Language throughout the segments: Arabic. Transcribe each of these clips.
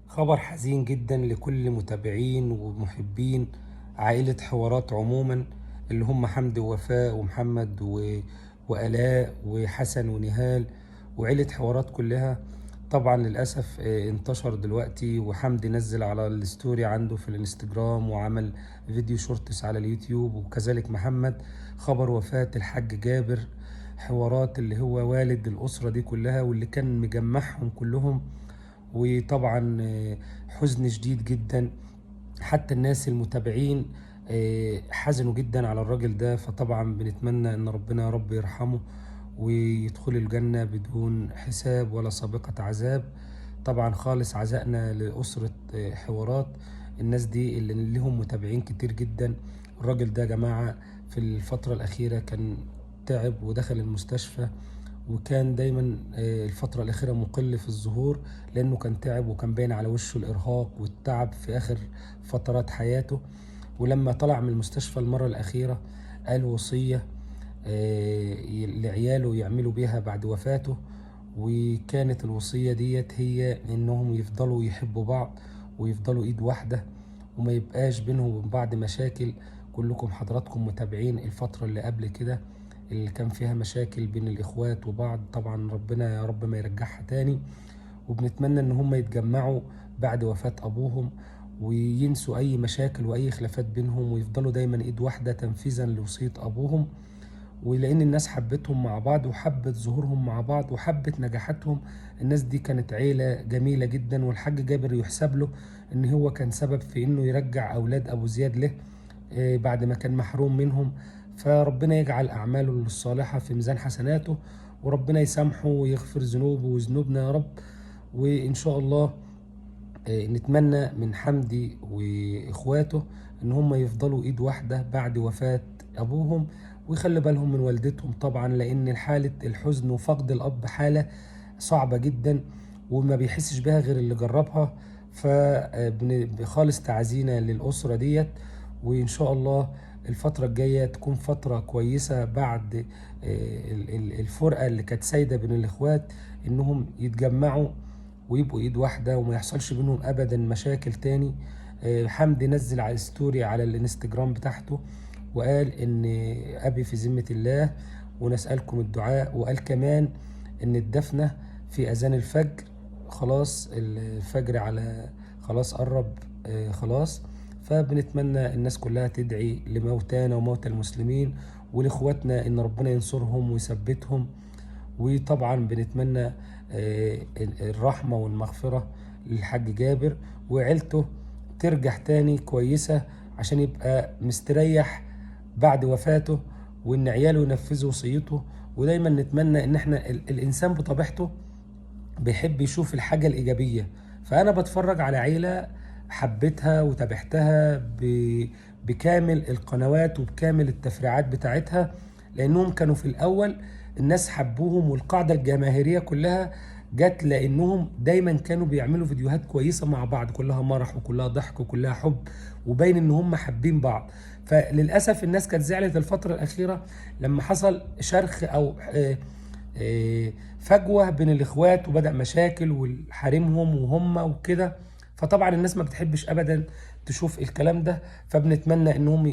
خبر حزين جدا لكل متابعين ومحبين عائلة حوارات عموما، اللي هم حمدي ووفاء ومحمد وآلاء وحسن ونهال وعيلة حوارات كلها. طبعا للأسف انتشر دلوقتي، وحمدي نزل على الستوري عنده في الانستجرام وعمل فيديو شورتس على اليوتيوب، وكذلك محمد خبر وفاة الحاج جابر حوارات اللي هو والد الأسرة دي كلها واللي كان مجمعهم كلهم. وطبعا حزن شديد جدا، حتى الناس المتابعين حزنوا جدا على الراجل ده. فطبعا بنتمنى ان ربنا يا رب يرحمه ويدخل الجنة بدون حساب ولا سابقة عذاب. طبعا خالص عزائنا لأسرة حوارات، الناس دي اللي لهم متابعين كتير جدا. الراجل ده يا جماعة في الفترة الأخيرة كان تعب ودخل المستشفى، وكان دايما الفترة الأخيرة مقل في الظهور، لأنه كان تعب وكان باين على وشه الإرهاق والتعب في آخر فترات حياته. ولما طلع من المستشفى المرة الأخيرة قال وصية لعياله يعملوا بيها بعد وفاته، وكانت الوصية ديت هي إنهم يفضلوا يحبوا بعض ويفضلوا إيد واحدة، وما يبقاش بينهم وبين بعض مشاكل. كلكم حضراتكم متابعين الفترة اللي قبل كده اللي كان فيها مشاكل بين الإخوات وبعض. طبعا ربنا يا رب ما يرجعها تاني، وبنتمنى إن هم يتجمعوا بعد وفاة أبوهم وينسوا أي مشاكل وأي خلافات بينهم، ويفضلوا دايما إيد واحدة تنفيذا لوصية أبوهم. ولأن الناس حبتهم مع بعض وحبت ظهورهم مع بعض وحبت نجاحاتهم. الناس دي كانت عيلة جميلة جدا، والحاج جابر يحسب له إن هو كان سبب في إنه يرجع أولاد أبو زياد له بعد ما كان محروم منهم. فربنا يجعل أعماله الصالحة في ميزان حسناته، وربنا يسامحه ويغفر ذنوبه وذنوبنا يا رب. وإن شاء الله نتمنى من حمدي وإخواته إن هم يفضلوا إيد واحدة بعد وفاة أبوهم، ويخلي بالهم من والدتهم طبعا، لأن حالة الحزن وفقد الأب حالة صعبة جدا وما بيحسش بها غير اللي جربها. فبخالص تعزينا للأسرة ديت، وإن شاء الله الفترة الجاية تكون فترة كويسة بعد الفرقة اللي كانت سايدة بين الإخوات، إنهم يتجمعوا ويبقوا ايد واحده وما يحصلش بينهم ابدا مشاكل تاني. حمدي نزل على ستوري على الانستجرام بتاعته وقال ان ابي في ذمه الله ونسالكم الدعاء، وقال كمان ان الدفنه في اذان الفجر. خلاص الفجر على خلاص قرب خلاص. فبنتمنى الناس كلها تدعي لموتانا وموتى المسلمين ولاخواتنا ان ربنا ينصرهم ويثبتهم. وطبعا بنتمنى الرحمة والمغفرة للحاج جابر وعيلته ترجع تاني كويسة عشان يبقى مستريح بعد وفاته، وإن عياله ينفذوا وصيته. ودايما نتمنى إن احنا الإنسان بطبيعته بيحب يشوف الحاجة الإيجابية. فأنا بتفرج على عيلة حبيتها وتابعتها بكامل القنوات وبكامل التفريعات بتاعتها، لأنهم كانوا في الأول الناس حبوهم، والقاعدة الجماهيرية كلها جت لأنهم دايما كانوا بيعملوا فيديوهات كويسة مع بعض، كلها مرح وكلها ضحك وكلها حب، وباين إن هم حابين بعض. فللأسف الناس كانت زعلت الفترة الأخيرة لما حصل شرخ أو فجوة بين الاخوات وبدأ مشاكل وحارمهم وهم وكده. فطبعا الناس ما بتحبش ابدا تشوف الكلام ده، فبنتمنى انهم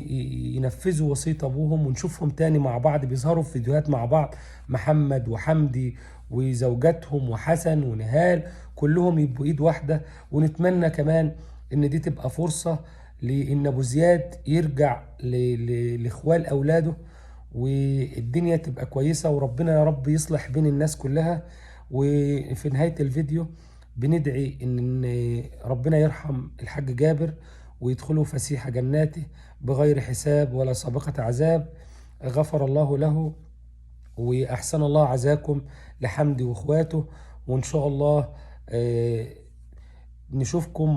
ينفذوا وصية ابوهم ونشوفهم تاني مع بعض بيظهروا في فيديوهات مع بعض، محمد وحمدي وزوجاتهم وحسن ونهال كلهم يبقوا ايد واحدة. ونتمنى كمان ان دي تبقى فرصة لان ابو زياد يرجع لاخوال اولاده والدنيا تبقى كويسة، وربنا يا رب يصلح بين الناس كلها. وفي نهاية الفيديو بندعي إن ربنا يرحم الحاج جابر ويدخله فسيح جناته بغير حساب ولا سابقة عذاب. غفر الله له وأحسن الله عزاكم لحمدي وإخواته. وإن شاء الله نشوفكم